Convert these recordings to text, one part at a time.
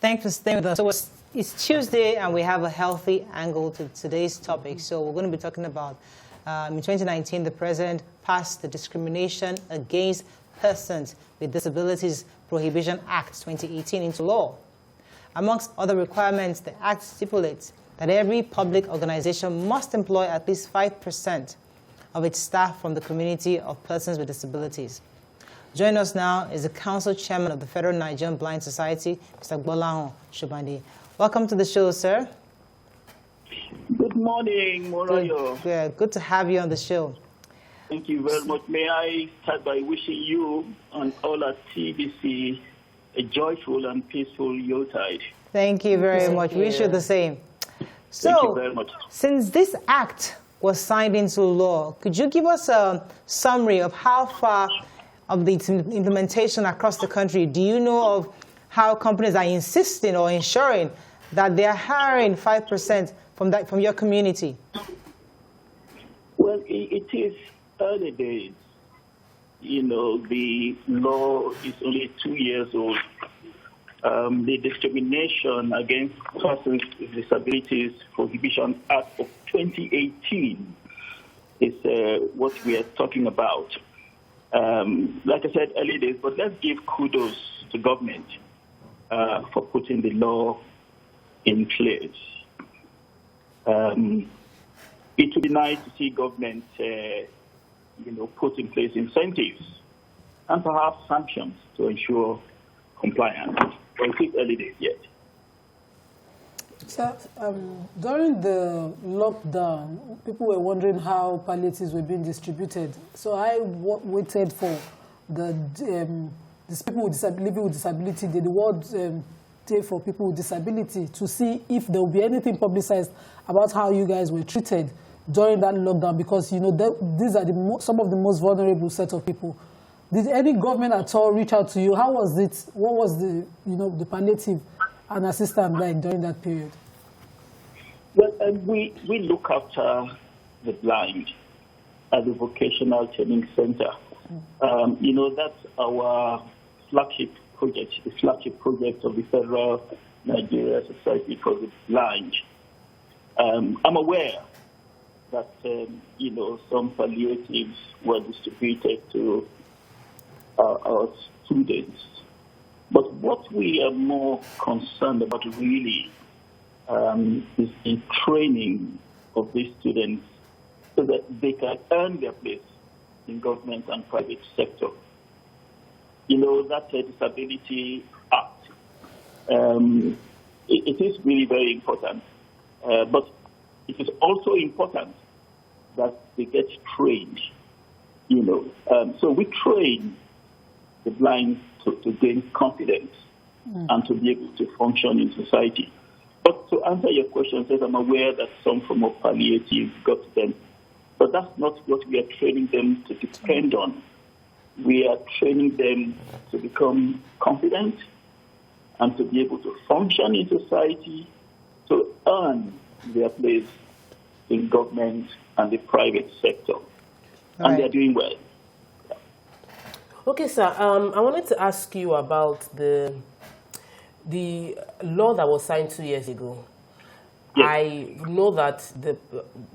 Thanks for staying with us. So it's Tuesday, and we have a healthy angle to today's topic. So we're going to be talking about, in 2019, the President passed the Discrimination Against Persons with Disabilities Prohibition Act 2018 into law. Amongst other requirements, the Act stipulates that every public organization must employ at least 5% of its staff from the community of persons with disabilities. Joining us now is the Council Chairman of the Federal Nigerian Blind Society, Mr. Gbolahan Shobande. Welcome to the show, sir. Good morning, Morayo. Good to have you on the show. Thank you very much. May I start by wishing you and all at TBC a joyful and peaceful Yuletide. Thank you very much. We wish you the same. So, thank you very much. Since this act was signed into law, could you give us a summary of how far of the implementation across the country? Do you know of how companies are insisting or ensuring that they are hiring 5% from your community? Well, it is early days. You know, the law is only 2 years old. The Discrimination Against Persons with Disabilities Prohibition Act of 2018 is what we are talking about. Like I said, early days, but let's give kudos to government for putting the law in place. It would be nice to see government, put in place incentives and perhaps sanctions to ensure compliance. But it is early days yet. Sir, during the lockdown, people were wondering how palliatives were being distributed. So I waited for these people with living with disability, the World Day for People with Disability, to see if there will be anything publicized about how you guys were treated during that lockdown, because these are some of the most vulnerable set of people. Did any government at all reach out to you? How was it? What was the palliative and assistance like during that period? Well, we look after the blind at the Vocational Training Center. That's our flagship project, the flagship project of the Federal Nigeria Society for the Blind. I'm aware that, some palliatives were distributed to our students. But what we are more concerned about really is the training of these students so that they can earn their place in government and private sector. That Disability Act, it is really very important. But it is also important that they get trained, So we train the blind to gain confidence and to be able to function in society. But to answer your question, says I'm aware that some form of palliative got to them, but that's not what we are training them to depend on. We are training them to become confident and to be able to function in society, to earn their place in government and the private sector. Right. And they're doing well. Okay, sir. I wanted to ask you about the law that was signed 2 years ago. Yes. I know that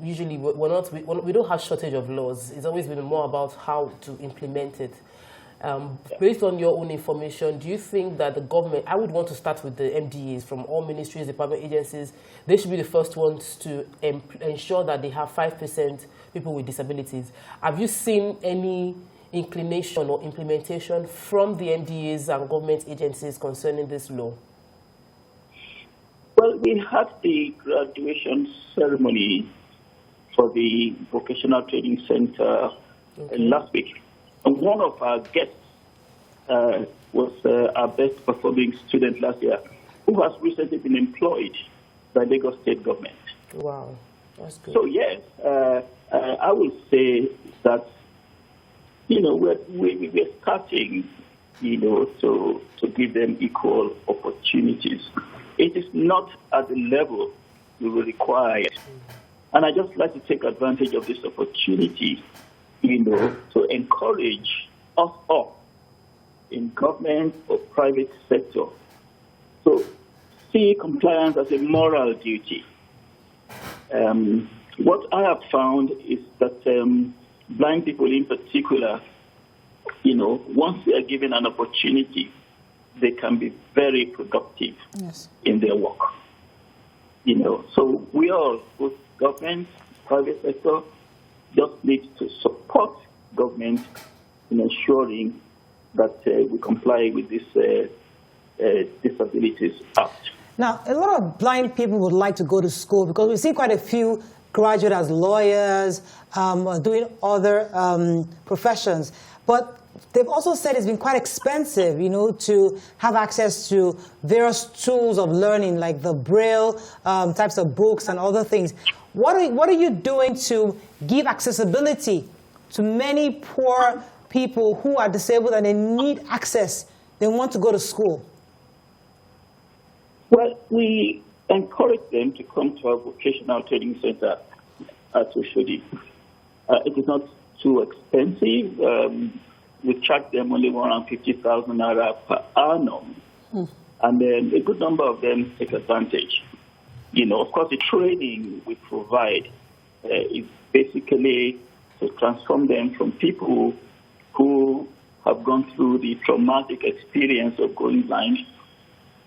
usually we don't have shortage of laws. It's always been more about how to implement it. Based on your own information, do you think that the government, I would want to start with the MDAs from all ministries, department agencies, they should be the first ones to ensure that they have 5% people with disabilities. Have you seen any inclination or implementation from the MDAs and government agencies concerning this law? Well, we had the graduation ceremony for the Vocational Training Center last week. And one of our guests was our best performing student last year, who has recently been employed by Lagos State government. Wow, that's good. So yes, I would say that, we're starting, to give them equal opportunities. It is not at the level we will require. And I just like to take advantage of this opportunity, to encourage us all in government or private sector. So see compliance as a moral duty. What I have found is that blind people in particular, once they are given an opportunity, they can be very productive in their work. So we all, both government, private sector, just need to support government in ensuring that we comply with this Disabilities Act. Now, a lot of blind people would like to go to school because we see quite a few graduate as lawyers, doing other professions. But they've also said it's been quite expensive, to have access to various tools of learning, like the Braille types of books and other things. What are you doing to give accessibility to many poor people who are disabled and they need access? They want to go to school. Well, we encourage them to come to our vocational training center at Oshodi. It is not too expensive. We charge them only 150,000 naira per annum. And then a good number of them take advantage. Of course, the training we provide is basically to transform them from people who have gone through the traumatic experience of going blind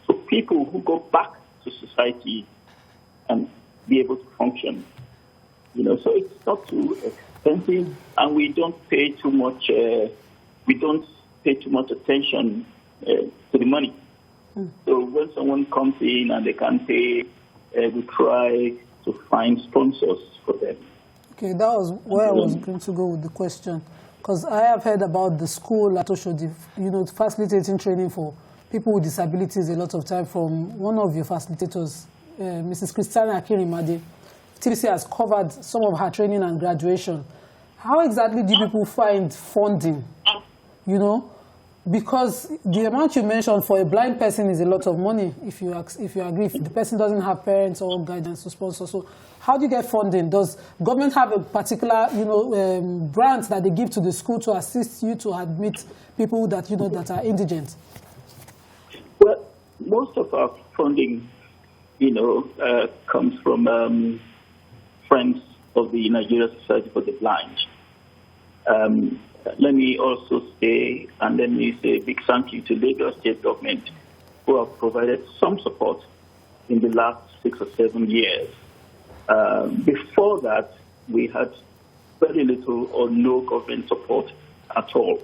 to people who go back to society and be able to function. So it's not too expensive, and we don't pay too much. Attention to the money. So when someone comes in and they can't pay, we try to find sponsors for them. Okay, that was where I was going to go with the question, because I have heard about the school at Oshodi, facilitating training for people with disabilities a lot of time from one of your facilitators, Mrs. Christiana Akirimade. TBC has covered some of her training and graduation. How exactly do people find funding? Because the amount you mentioned for a blind person is a lot of money, if you agree, if the person doesn't have parents or guidance to sponsor. So how do you get funding? Does government have a particular, grant that they give to the school to assist you to admit people that, that are indigent? Well, most of our funding, comes from Friends of the Nigeria Society for the Blind. Let me also say, and let me say a big thank you to Lagos State government, who have provided some support in the last 6 or 7 years. Before that, we had very little or no government support at all.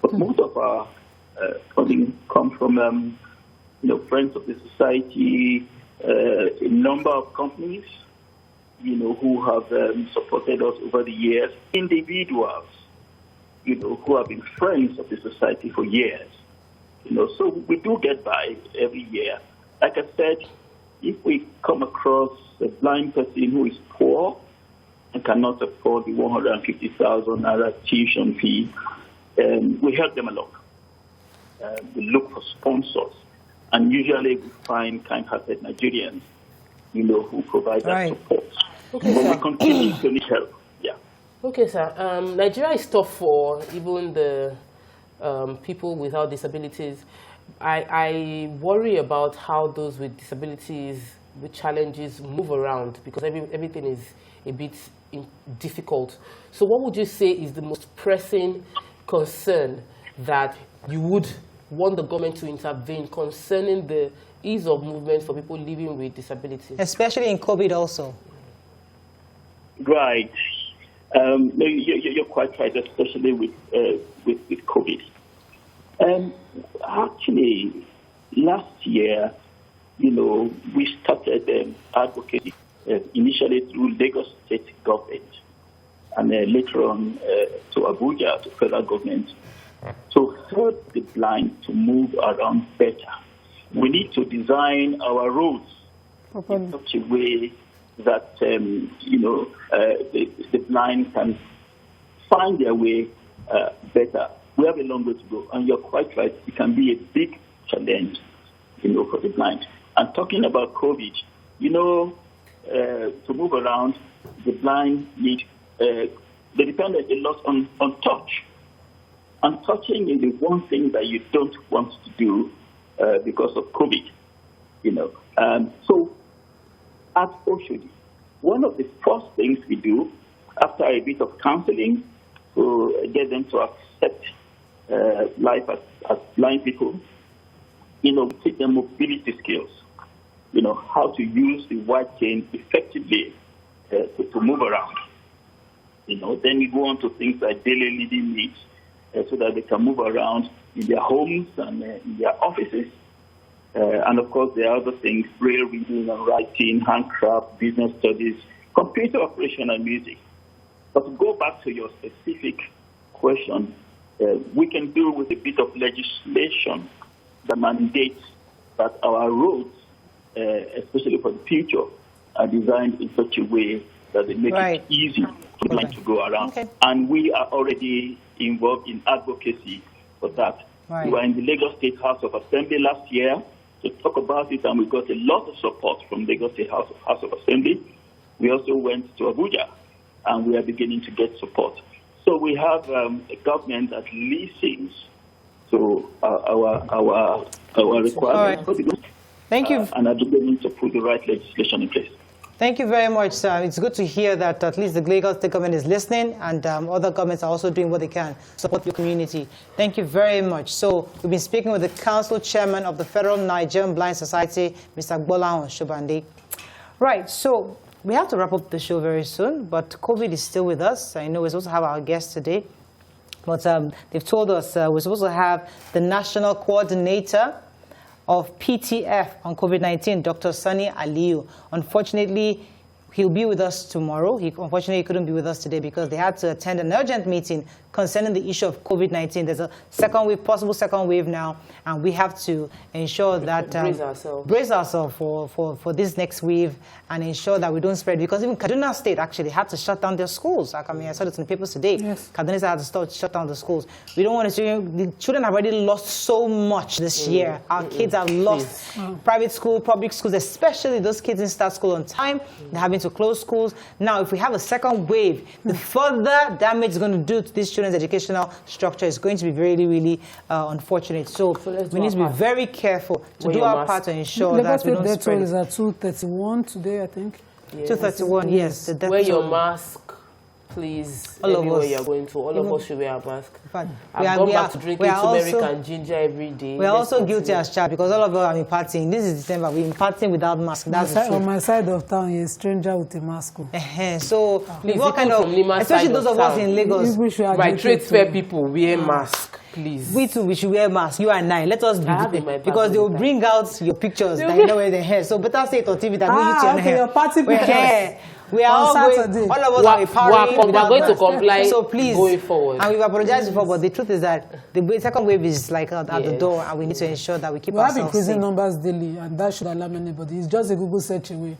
But most of our funding comes from, Friends of the Society, a number of companies, who have supported us over the years, individuals, who have been friends of the society for years. So we do get by every year. Like I said, if we come across a blind person who is poor and cannot afford the 150,000 naira tuition fee, we help them along. We look for sponsors, and usually we find kind-hearted Nigerians, who provide that support. Okay, but we continue to need help. Okay, sir. Nigeria is tough for even the people without disabilities. I worry about how those with disabilities, with challenges, move around, because everything is a bit difficult. So what would you say is the most pressing concern that you would want the government to intervene concerning the ease of movement for people living with disabilities? Especially in COVID also. Right. No, you're quite right, especially with COVID. Actually, last year, we started advocating initially through Lagos State government, and later on to Abuja, to federal government, to help the blind to move around better. We need to design our roads in such a way that the blind can find their way better. We have a long way to go, and you're quite right. It can be a big challenge, for the blind. And talking about COVID, to move around, the blind need they depend a lot on touch. And touching is the one thing that you don't want to do because of COVID. So at Oshodi, one of the first things we do after a bit of counseling to get them to accept life as blind people, we teach them mobility skills, how to use the white cane effectively to move around. Then we go on to things like daily living needs so that they can move around in their homes and in their offices. And of course, there are other things, braille reading and writing, handcraft, business studies, computer operation and music. But to go back to your specific question, we can do with a bit of legislation that mandates that our roads, especially for the future, are designed in such a way that they make it easy for them to go around. Okay. And we are already involved in advocacy for that. We were in the Lagos State House of Assembly last year to talk about it, and we got a lot of support from Lagos State House of Assembly. We also went to Abuja, and we are beginning to get support. So we have a government that listens to our requirements. Right. Thank you. And are beginning to put the right legislation in place. Thank you very much, sir. It's good to hear that at least the Lagos State government is listening, and other governments are also doing what they can to support your community. Thank you very much. So we've been speaking with the Council Chairman of the Federal Nigerian Blind Society, Mr. Gbolahan Shobande. Right, so we have to wrap up the show very soon, but COVID is still with us. I know we're supposed to have our guest today, but they've told us we're supposed to have the National Coordinator of PTF on COVID-19, Dr. Sani Aliyu. Unfortunately, he'll be with us tomorrow. Unfortunately, he couldn't be with us today because they had to attend an urgent meeting concerning the issue of COVID-19. There's a second wave, possible second wave now, and we have to ensure that brace ourselves for this next wave and ensure that we don't spread. Because even Kaduna State actually had to shut down their schools. I mean, I saw it in the papers today. Yes. Kaduna State had to shut down the schools. We don't want to. The children have already lost so much this year. Our kids have lost private school, public schools, especially those kids didn't start school on time. They're having to close schools. Now, if we have a second wave, the further damage it's going to do to these children's educational structure is going to be really, really unfortunate. So we need to be very careful to do our part to ensure that we don't spread it. Is at 2:31 today, I think. Yes. 2:31, yes. The wear your mask, please. Everywhere you're going to, all of us should wear a mask. I've gone back to drinking turmeric and ginger every day. We are also guilty as charged because all of us are imparting. This is December. We're imparting without mask. That's the truth. On my side of town, you're a stranger with a mask. So, what kind of, especially those of us in Lagos, by trade fair people wear mask. Please. We too, we should wear masks. You and I. Let us be because they will bring out your pictures that you know where they hair. So better say it on TV than you see on hair. Your party pictures. We are all going, all of us are going to comply. So please, going forward. And we've apologized before, but the truth is that the second wave is like at the door, and we need to ensure that we keep ourselves safe. We have increasing numbers daily, and that should alarm anybody. It's just a Google search away.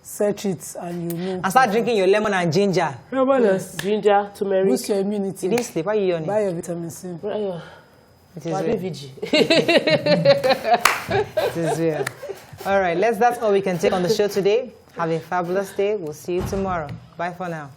Search it and you know. And start drinking your lemon and ginger. Yes. Ginger, turmeric. Boost your immunity. You didn't sleep. Why are you yawning? Buy your vitamin C. It is VG. It is real. All right, that's all we can take on the show today. Have a fabulous day. We'll see you tomorrow. Bye for now.